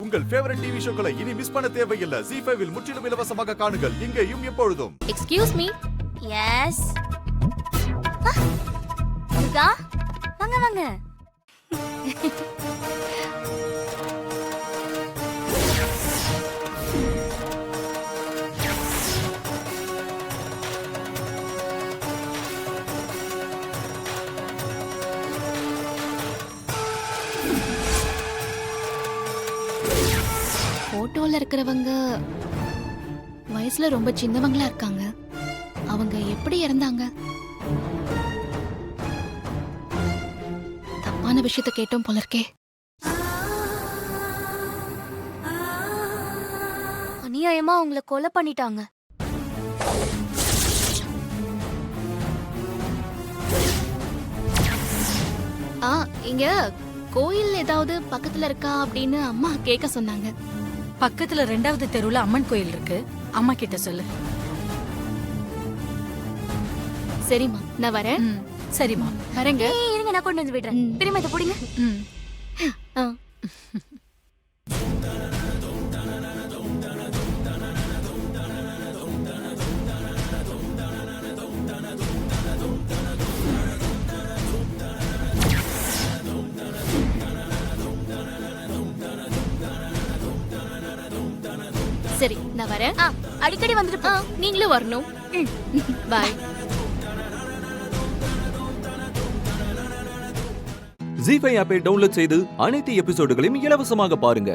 உங்கள் favourite TV ஷோக்களை இனி miss பண்ண தேவையில்லை. ZEE5 இல் முற்றிலும் இலவசமாக காணுங்கள். இங்கேயும் எப்பொழுதும். Excuse me. எஸ். துர்கா, வாங்க வாங்க. போட்டோல இருக்கிறவங்க வயசுல ரொம்ப சின்னவங்களா இருக்காங்க. அவங்க எப்படி இறந்தாங்க? தப்பான விஷயத்த கேட்டோம் போல இருக்கே. அநியாயமா அவங்கள கொலை பண்ணிட்டாங்க. இங்க கோயில் ஏதாவது பக்கத்துல இருக்கா அப்படின்னு அம்மா கேட்க சொன்னாங்க. பக்கத்துல 2வது தெருவுல அம்மன் கோயில் இருக்கு. அம்மா கிட்ட சொல்லு. சரிம்மா, நான் வரேன். சரிம்மா, வரேங்க. இருங்க, நான் கொண்டு வந்து விடுறேன். திரும்ப இதை பிடிங்க. சரி, நான் வரேன். அடிக்கடி வந்துட்டு போ. நீங்களும் வரணும். பாய். ZEE5 ஆப்பை டவுன்லோட் செய்து அனைத்து எபிசோடுகளையும் இலவசமாக பாருங்க.